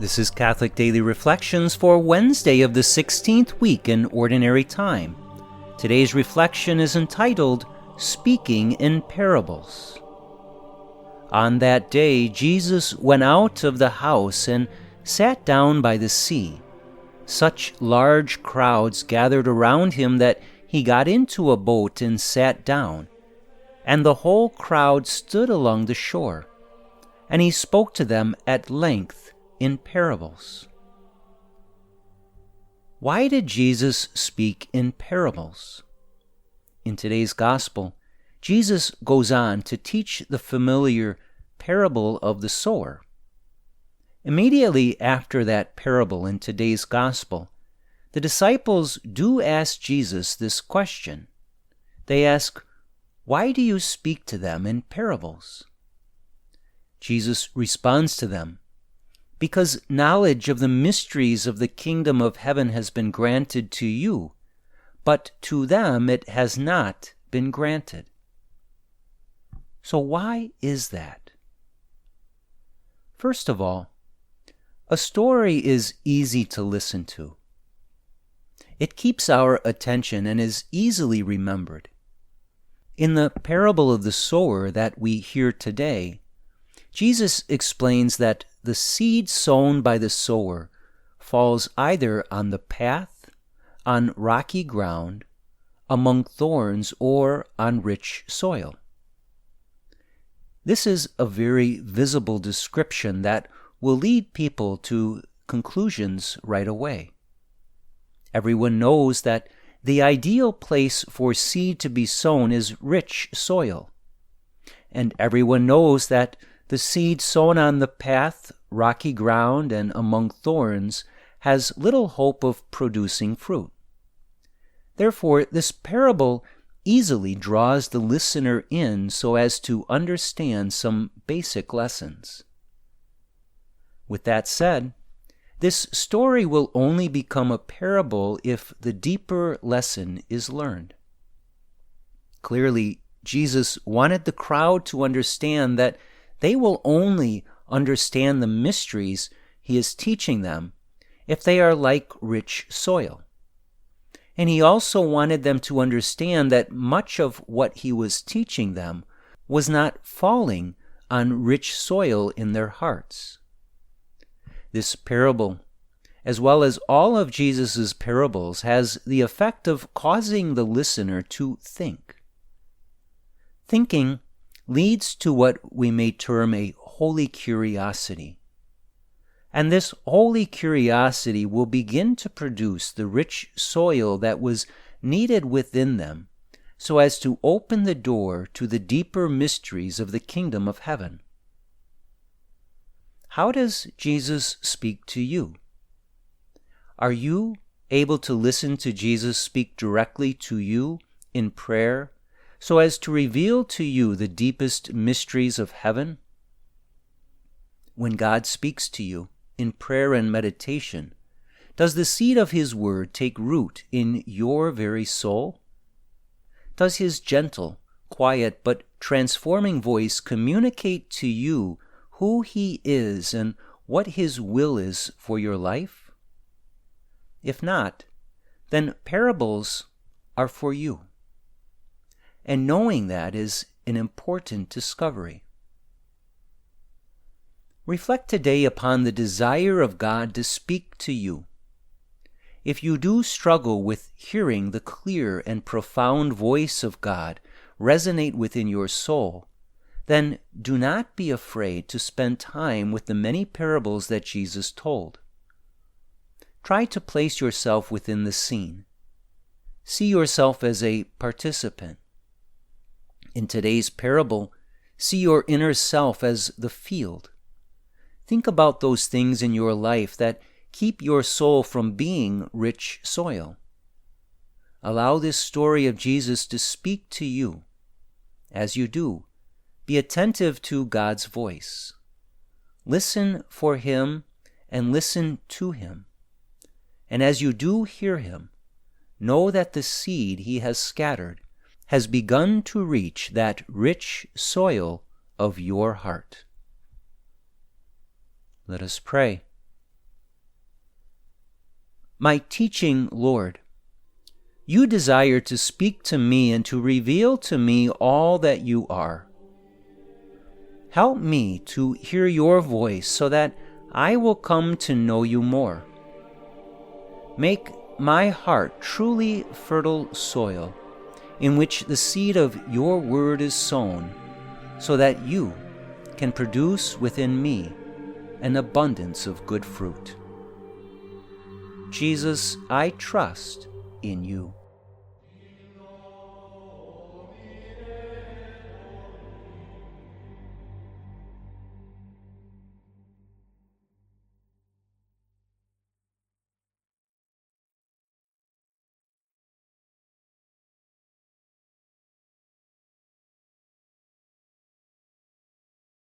This is Catholic Daily Reflections for Wednesday of the 16th week in Ordinary Time. Today's reflection is entitled, Speaking in Parables. On that day, Jesus went out of the house and sat down by the sea. Such large crowds gathered around him that he got into a boat and sat down, and the whole crowd stood along the shore, and he spoke to them at length in parables. Why did Jesus speak in parables? In today's gospel, Jesus goes on to teach the familiar parable of the sower. Immediately after that parable in today's gospel, the disciples do ask Jesus this question. They ask, "Why do you speak to them in parables?" Jesus responds to them, "Because knowledge of the mysteries of the kingdom of heaven has been granted to you, but to them it has not been granted." So why is that? First of all, a story is easy to listen to. It keeps our attention and is easily remembered. In the parable of the sower that we hear today, Jesus explains that the seed sown by the sower falls either on the path, on rocky ground, among thorns, or on rich soil. This is a very visible description that will lead people to conclusions right away. Everyone knows that the ideal place for seed to be sown is rich soil, and everyone knows that the seed sown on the path, rocky ground, and among thorns has little hope of producing fruit. Therefore, this parable easily draws the listener in so as to understand some basic lessons. With that said, this story will only become a parable if the deeper lesson is learned. Clearly, Jesus wanted the crowd to understand that they will only understand the mysteries he is teaching them if they are like rich soil. And he also wanted them to understand that much of what he was teaching them was not falling on rich soil in their hearts. This parable, as well as all of Jesus' parables, has the effect of causing the listener to think. Thinking leads to what we may term a holy curiosity. And this holy curiosity will begin to produce the rich soil that was needed within them so as to open the door to the deeper mysteries of the kingdom of heaven. How does Jesus speak to you? Are you able to listen to Jesus speak directly to you in prayer so as to reveal to you the deepest mysteries of heaven? When God speaks to you in prayer and meditation, does the seed of His word take root in your very soul? Does His gentle, quiet, but transforming voice communicate to you who He is and what His will is for your life? If not, then parables are for you. And knowing that is an important discovery. Reflect today upon the desire of God to speak to you. If you do struggle with hearing the clear and profound voice of God resonate within your soul, then do not be afraid to spend time with the many parables that Jesus told. Try to place yourself within the scene. See yourself as a participant. In today's parable, see your inner self as the field. Think about those things in your life that keep your soul from being rich soil. Allow this story of Jesus to speak to you. As you do, be attentive to God's voice. Listen for Him and listen to Him. And as you do hear Him, know that the seed He has scattered has begun to reach that rich soil of your heart. Let us pray. My teaching Lord, you desire to speak to me and to reveal to me all that you are. Help me to hear your voice so that I will come to know you more. Make my heart truly fertile soil in which the seed of your word is sown, so that you can produce within me an abundance of good fruit. Jesus, I trust in you.